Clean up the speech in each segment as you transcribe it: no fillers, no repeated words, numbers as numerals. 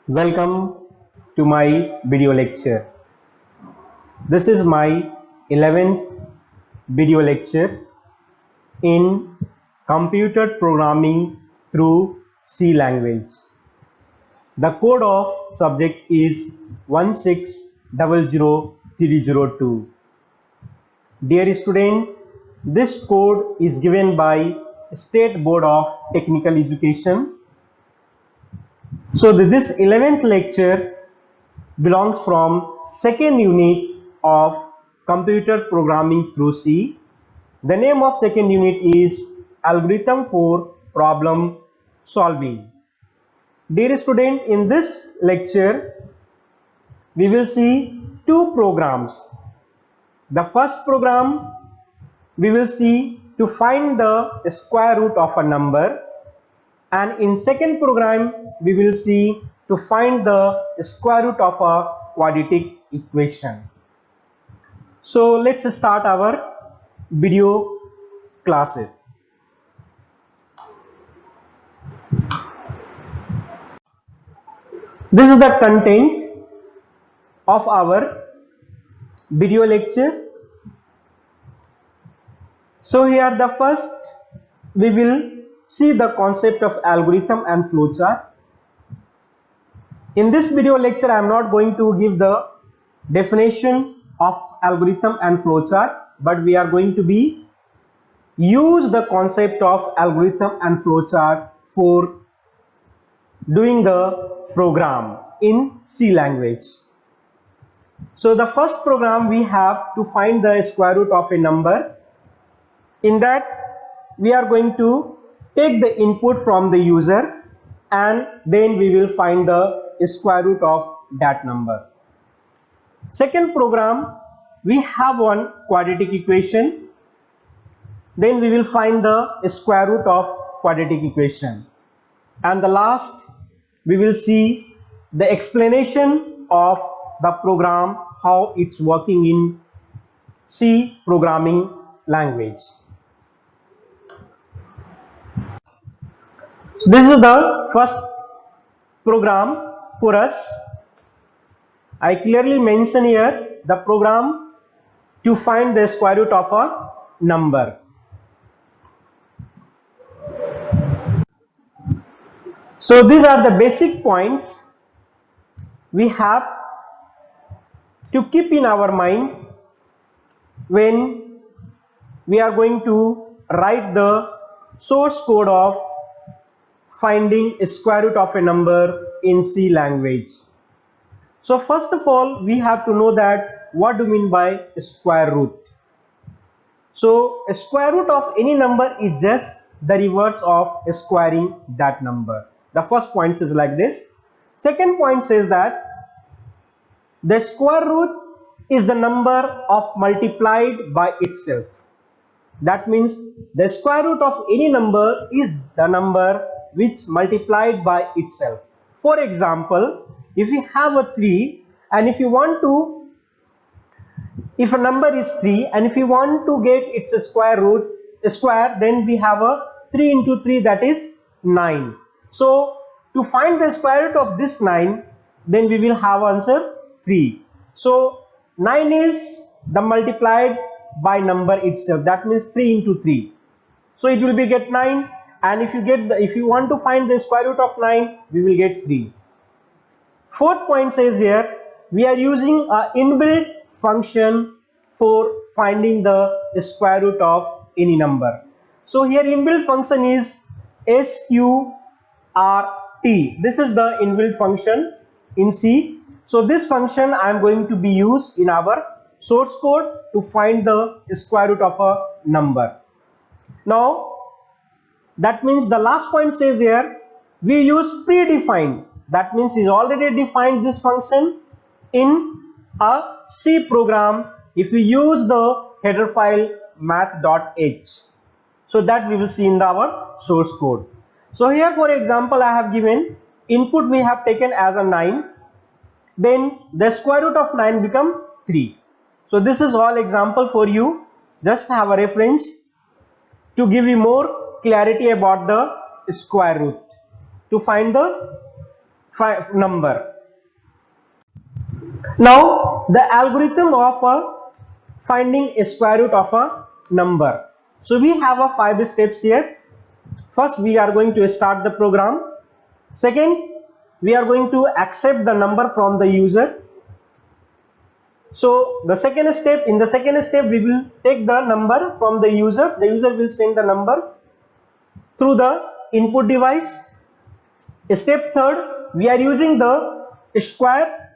Welcome to my video lecture. This is my 11th video lecture in computer programming through C language. The code of subject is 1600302. Dear student, this code is given by State Board of Technical Education. So this 11th lecture belongs from second unit of computer programming through C. The name of second unit is algorithm for problem solving. Dear student, in this lecture we will see two programs. The first program we will see to find the square root of a number, and in second program we will see to find the square root of a quadratic equation. So let's start our video classes. This is the content of our video lecture. So here the first we will see the concept of algorithm and flowchart. In this video lecture I am not going to give the definition of algorithm and flowchart, but we are going to use the concept of algorithm and flowchart for doing the program in C language. So the first program we have to find the square root of a number. In that we are going to take the input from the user and then we will find the square root of that number. Second program, we have one quadratic equation, then we will find the square root of quadratic equation, and the last we will see the explanation of the program, how it's working in C programming language. This is the first program for us. I clearly mention here the program to find the square root of a number. So these are the basic points we have to keep in our mind when we are going to write the source code of finding a square root of a number in C language. So first of all we have to know that what do you mean by square root. So a square root of any number is just the reverse of squaring that number. The first point is like this. Second point says that the square root is the number of multiplied by itself. That means the square root of any number is the number which multiplied by itself. For example, if you have a 3 and if a number is 3 and if you want to get its square, then we have a 3 into 3, that is 9. So to find the square root of this 9, then we will have answer 3. So 9 is the multiplied by number itself, that means 3 into 3. So it will be get 9, and if you want to find the square root of 9, we will get 3. Fourth point says here we are using a inbuilt function for finding the square root of any number. So here inbuilt function is sqrt. This is the inbuilt function in C. So this function I am going to be used in our source code to find the square root of a number. Now that means the last point says here we use predefined. That means is already defined this function in a C program if we use the header file math.h. So that we will see in our source code. So here for example I have given input, we have taken as a 9, then the square root of 9 become 3. So this is all example for you, just have a reference to give you more clarity about the square root. To find the number. Now the algorithm of finding a square root of a number. So we have a 5 steps here. First, we are going to start the program. Second, we are going to accept the number from the user. So in the second step we will take the number from the user. The user will send the number through the input device. Step third, we are using the square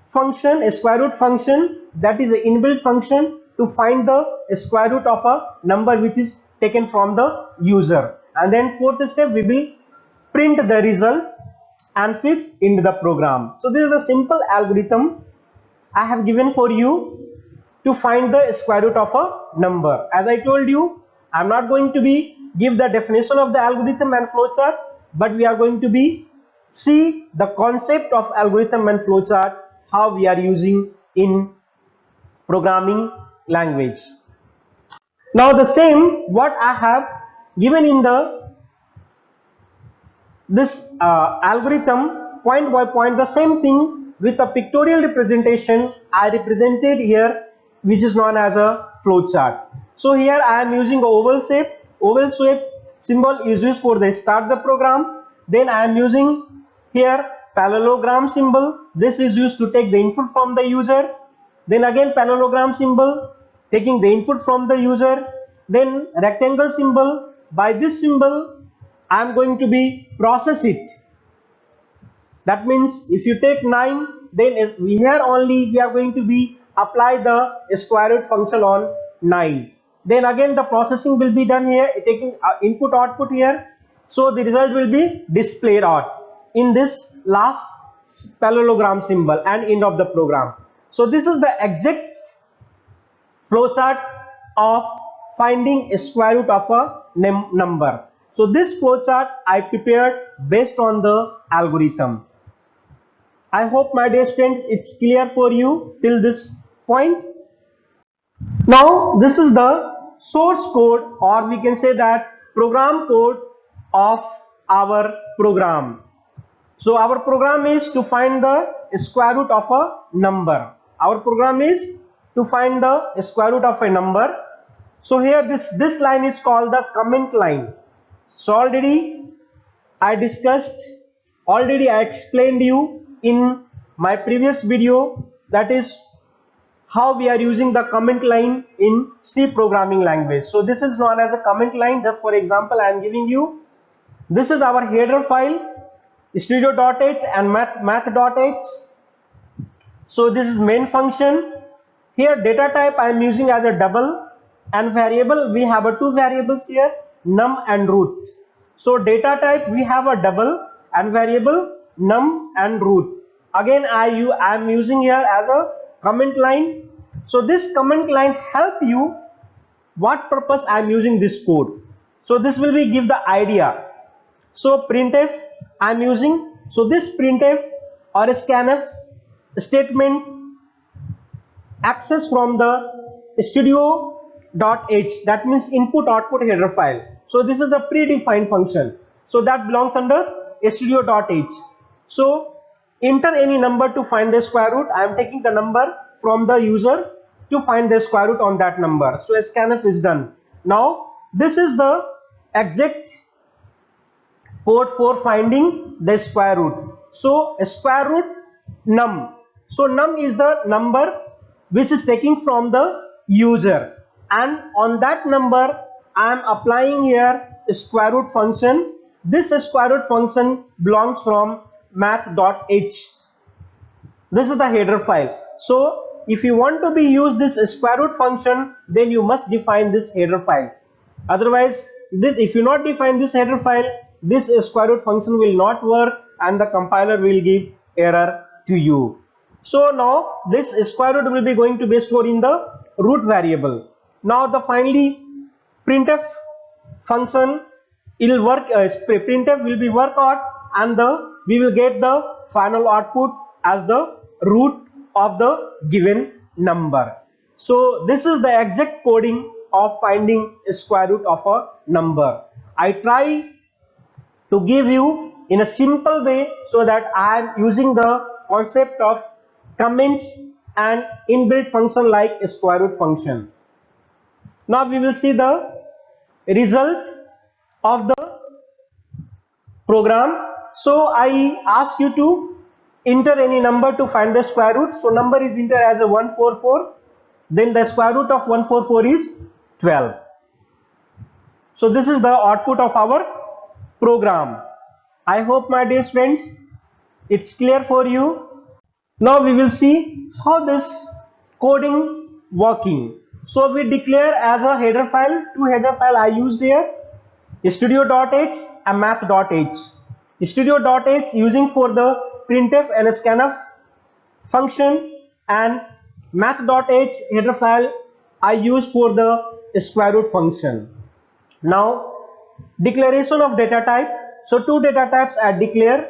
function, a square root function, that is an inbuilt function, to find the square root of a number which is taken from the user. And then fourth step, we will print the result and fit into the program. So this is a simple algorithm I have given for you to find the square root of a number. As I told you, I am not going to give the definition of the algorithm and flowchart, but we are going to see the concept of algorithm and flowchart, how we are using in programming language. Now the same what I have given in this algorithm, point by point, the same thing with a pictorial representation I represented here, which is known as a flowchart. So here I am using a oval shape. Oval shape symbol is used for the start the program. Then I am using here parallelogram symbol. This is used to take the input from the user. Then again parallelogram symbol, taking the input from the user. Then rectangle symbol. By this symbol I am going to process it. That means if you take 9, then here only we are going to apply the square root function on 9. Then again the processing will be done here, taking input output here. So the result will be displayed out in this last parallelogram symbol and end of the program. So this is the exact flowchart of finding a square root of a number. So this flowchart I prepared based on the algorithm. I hope, my dear students, it's clear for you till this point. Now this is the source code, or we can say that program code of our program. So our program is to find the square root of a number. Our program is to find the square root of a number. So here this line is called the comment line. So already I explained you in my previous video, that is how we are using the comment line in C programming language. So this is known as a comment line. Just for example, I am giving you, this is our header file, studio.h and math.h. So this is main function. Here data type I am using as a double, and variable we have two variables here, num and root. So data type we have a double and variable num and root. Again I am using here as a comment line. So this comment line help you what purpose I am using this code. So this will give the idea. So printf I am using. So this printf or scanf statement access from the studio.h, that means input output header file. So this is a predefined function. So that belongs under studio.h. So enter any number to find the square root. I am taking the number from the user to find the square root on that number. So scanf is done. Now this is the exact code for finding the square root. So square root num. So num is the number which is taken from the user, and on that number I am applying here a square root function. This square root function belongs from math.h. This is the header file. So if you want to use this square root function, then you must define this header file. Otherwise, if you not define this header file, this square root function will not work and the compiler will give error to you. So now this square root will be going to be stored in the root variable. Now the finally printf function will work. Printf will be work out, and we will get the final output as the root of the given number. So this is the exact coding of finding a square root of a number. I try to give you in a simple way, so that I am using the concept of comments and inbuilt function like a square root function. Now we will see the result of the program. So I ask you to enter any number to find the square root. So number is entered as a 144, then the square root of 144 is 12. So this is the output of our program. I hope, my dear friends, it's clear for you. Now we will see how this coding working. So we declare as a header file, two header file I used here, studio.h and math.h. Studio.h using for the printf and scanf function, and math.h header file I used for the square root function. Now declaration of data type. So two data types are declared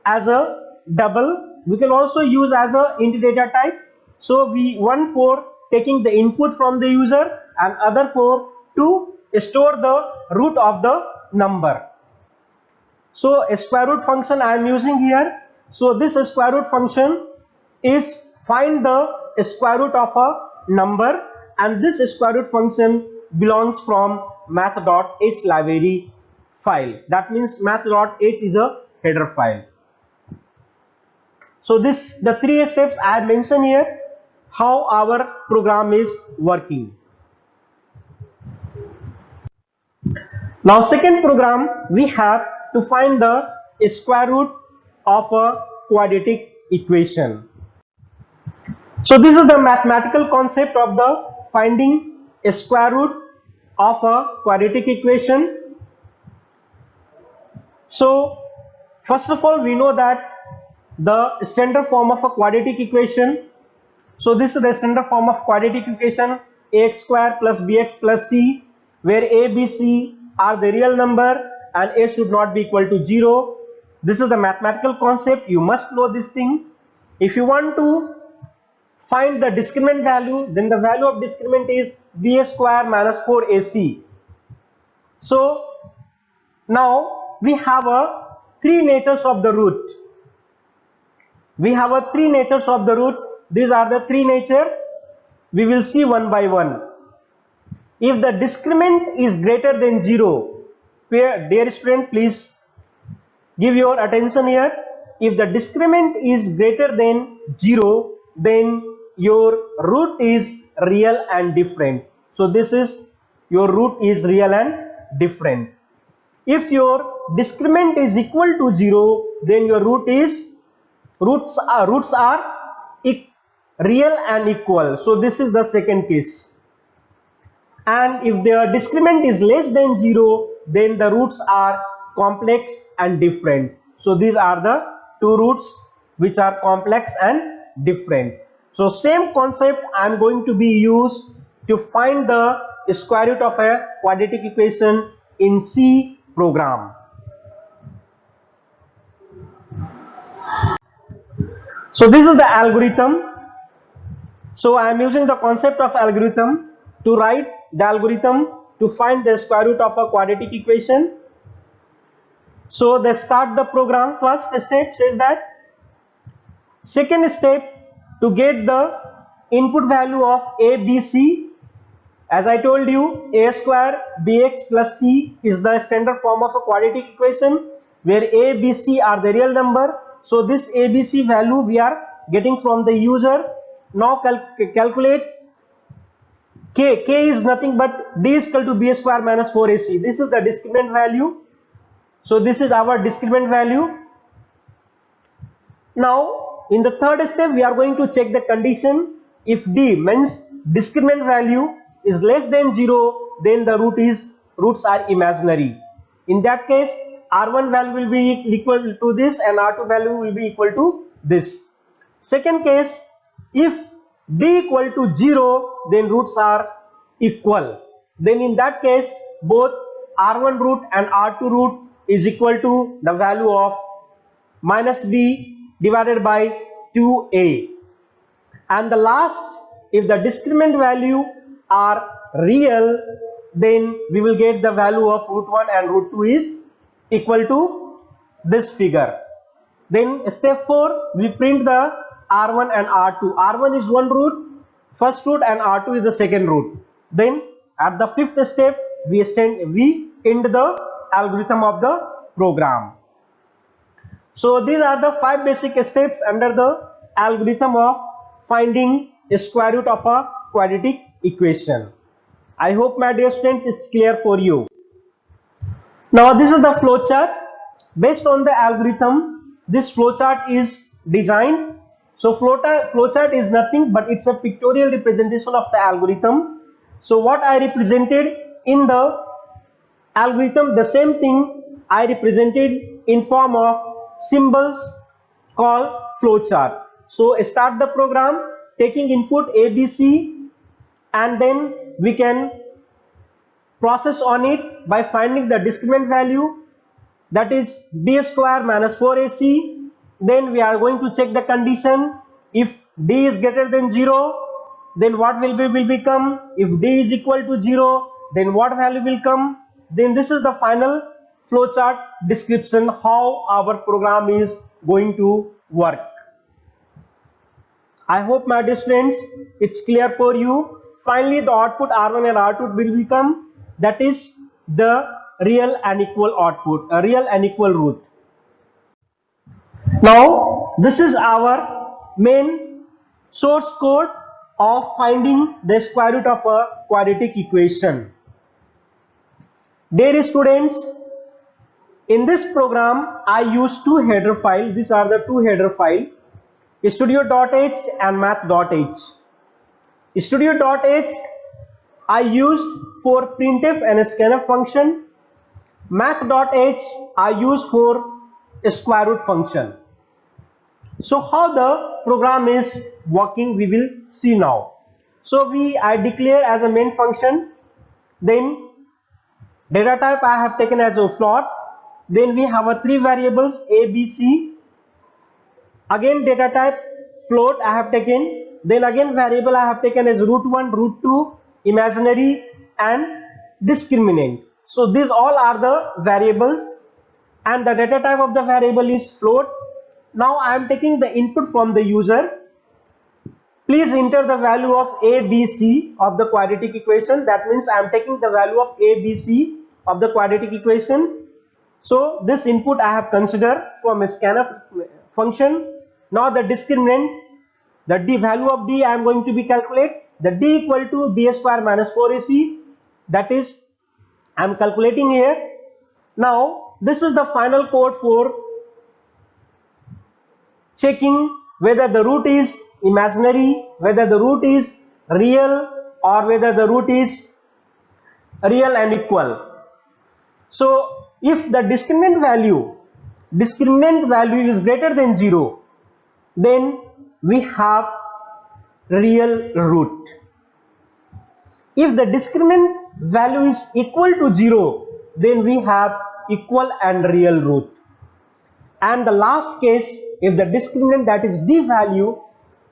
as a double. We can also use as a int data type. So we one for taking the input from the user and other for to store the root of the number. So a square root function I am using here. So this square root function is find the square root of a number, and this square root function belongs from math.h library file. That means math.h is a header file. So this the three steps I have mentioned here, how our program is working. Now second program, we have to find the square root of a quadratic equation. So this is the mathematical concept of the finding a square root of a quadratic equation. So first of all, we know that the standard form of a quadratic equation. So this is the standard form of quadratic equation, ax square plus bx plus c, where a, b, c are the real number and a should not be equal to 0. This is the mathematical concept. You must know this thing. If you want to find the discriminant value, then the value of discriminant is b square minus 4ac. So now we have a three natures of the root. We have a three natures of the root. These are the three nature. We will see one by one. If the discriminant is greater than 0, dear student, please give your attention here. If the discriminant is greater than 0, then your root is real and different. So this is your root is real and different. If your discriminant is equal to 0, then your roots are real and equal. So this is the second case. And if the discriminant is less than 0, then the roots are complex and different. So these are the two roots which are complex and different. So same concept I am going to be used to find the square root of a quadratic equation in C program. So this is the algorithm. So I am using the concept of algorithm to write the algorithm to find the square root of a quadratic equation. So they start the program. First step says that. Second step, to get the input value of a, b, c. As I told you, a square bx plus c is the standard form of a quadratic equation, where a, b, c are the real number. So this a, b, c value we are getting from the user. Now calculate k. K is nothing but d is equal to b square minus 4ac. This is the discriminant value. So this is our discriminant value. Now in the third step, we are going to check the condition. If d means discriminant value is less than 0, then the roots are imaginary. In that case, r1 value will be equal to this and r2 value will be equal to this. Second case, if d equal to 0, then roots are equal. Then in that case, both r1 root and r2 root is equal to the value of minus b divided by 2a. And the last, if the discriminant value are real, then we will get the value of root 1 and root 2 is equal to this figure. Then step 4, we print the R1 and R2. R1 is one root, first root, and R2 is the second root. Then at the 5th step, we end the algorithm of the program. So these are the 5 basic steps under the algorithm of finding a square root of a quadratic equation. I hope, my dear students, it's clear for you. Now this is the flowchart. Based on the algorithm, this flowchart is designed. So flowchart is nothing but it's a pictorial representation of the algorithm. So what I represented in the algorithm, the same thing I represented in form of symbols called flowchart. So start the program taking input A, B, C, and then we can process on it by finding the discriminant value, that is b square minus 4ac. Then we are going to check the condition. If d is greater than 0, then what will become? If d is equal to 0, then what value will come? Then this is the final flowchart description how our program is going to work. I hope, my dear students, it's clear for you. Finally, the output R1 and R2 will become, that is the real and equal output, a real and equal root. Now this is our main source code of finding the square root of a quadratic equation. Dear students, in this program I use two header files. These are the two header files, studio.h and math.h. Studio.h I used for printf and scanf function. Math.h I use for a square root function. So how the program is working, we will see now. So I declare as a main function, then data type I have taken as a float, then we have a 3 variables a, b, c. Again data type float I have taken, then again variable I have taken as root1, root2, imaginary and discriminant. So these all are the variables and the data type of the variable is float. Now I am taking the input from the user. Please enter the value of a, b, c of the quadratic equation. That means I am taking the value of a, b, c of the quadratic equation. So this input I have considered from a scanf function. Now the discriminant, the d value of d I am going to be calculate. The d equal to b square minus 4ac, that is I am calculating here. Now this is the final code for checking whether the root is imaginary, whether the root is real, or whether the root is real and equal. So if the discriminant value is greater than 0, then we have real root. If the discriminant value is equal to 0, then we have equal and real root. And the last case, if the discriminant, that is d value,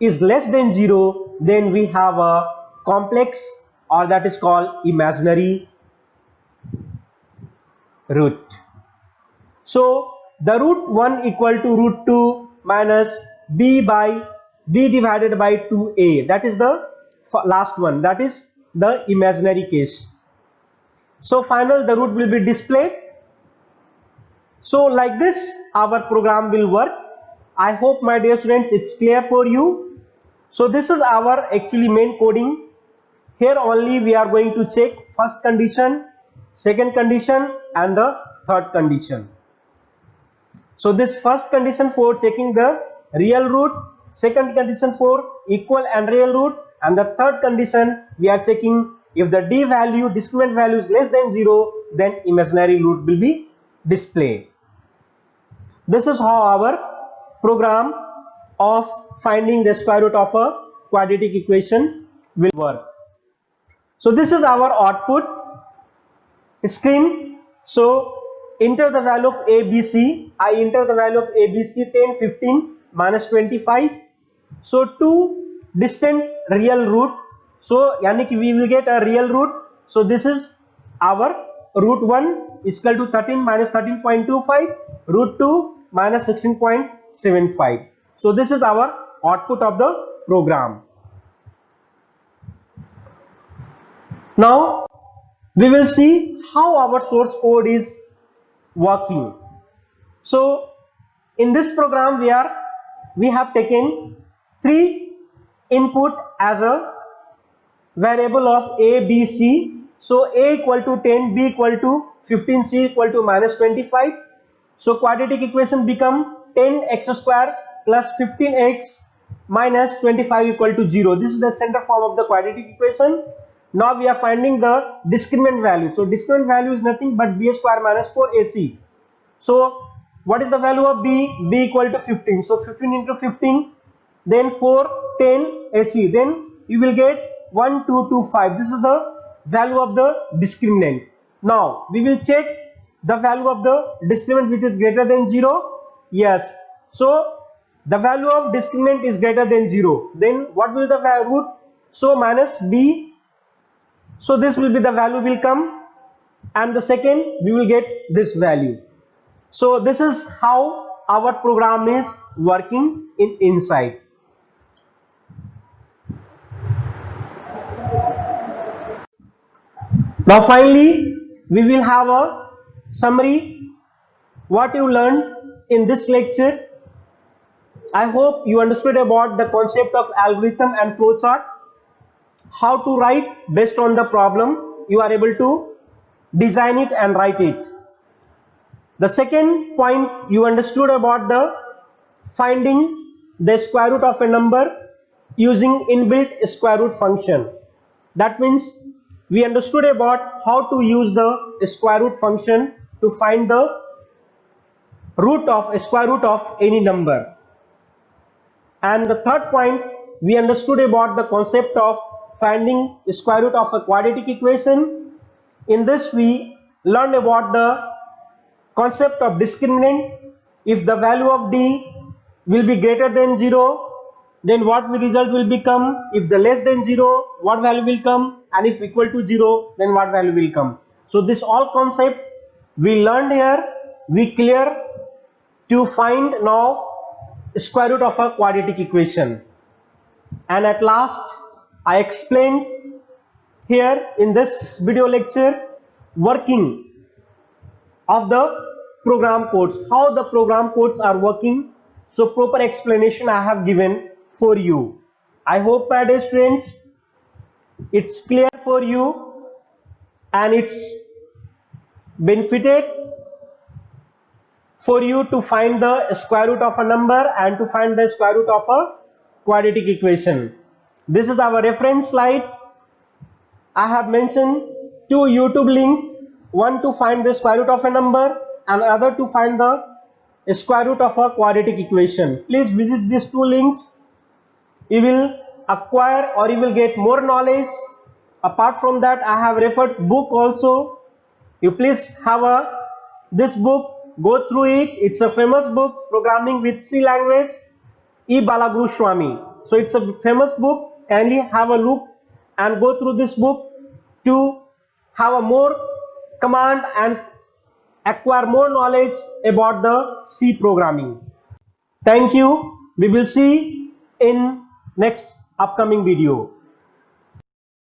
is less than 0, then we have a complex, or that is called imaginary root. So the root 1 equal to root 2 minus b divided by 2a, that is the last one, that is the imaginary case. So final, the root will be displayed. So like this our program will work. I hope, my dear students, it's clear for you. So this is our actually main coding. Here only we are going to check first condition, second condition and the third condition. So this first condition for checking the real root, second condition for equal and real root, and the third condition we are checking if the d value, discriminant value is less than 0, then imaginary root will be displayed. This is how our program of finding the square root of a quadratic equation will work. So this is our output screen. So enter the value of a, b, c. I enter the value of a, b, c, 10, 15, minus 25. So two distant real root. So yani ki we will get a real root. So this is our root 1 is equal to 13 minus 13.25 root 2 minus 16.75. So this is our output of the program. Now we will see how our source code is working. So in this program we have taken 3 input as a variable of a, b, c. So a equal to 10, b equal to 15, c equal to minus 25. So quadratic equation become 10x square plus 15x minus 25 equal to 0. This is the center form of the quadratic equation. Now we are finding the discriminant value. So discriminant value is nothing but b square minus 4ac. So what is the value of b? B equal to 15. So 15 into 15, then 4, 10 ac. Then you will get 1, 2, 2, 5. This is the value of the discriminant. Now we will check the value of the discriminant which is greater than 0. Yes. So the value of discriminant is greater than 0. Then what will the root? So minus b. So this will be the value will come, and the second we will get this value. So this is how our program is working inside. Now finally we will have a summary what you learned in this lecture. I hope you understood about the concept of algorithm and flowchart, how to write based on the problem. You are able to design it and write it. The second point, you understood about the finding the square root of a number using inbuilt square root function. That means we understood about how to use the square root function to find the square root of any number. And the third point, we understood about the concept of finding square root of a quadratic equation. In this we learned about the concept of discriminant. If the value of d will be greater than 0, then what the result will become? If the less than 0, what value will come? And if equal to 0, then what value will come? So this all concept we learned here, we clear to find now square root of a quadratic equation. And at last I explained here in this video lecture working of the program codes, how the program codes are working. So proper explanation I have given for you. I hope my dear students it's clear for you and it's benefited for you to find the square root of a number and to find the square root of a quadratic equation. This is our reference slide. I have mentioned 2 YouTube links, one to find the square root of a number and other to find the square root of a quadratic equation. Please visit these 2 links. You will acquire or you will get more knowledge. Apart from that, I have referred book also. You please have this book, go through it. It's a famous book, Programming with C Language, E. Balaguru Swami. So it's a famous book. Kindly have a look and go through this book to have a more command and acquire more knowledge about the C programming. Thank you. We will see in next upcoming video.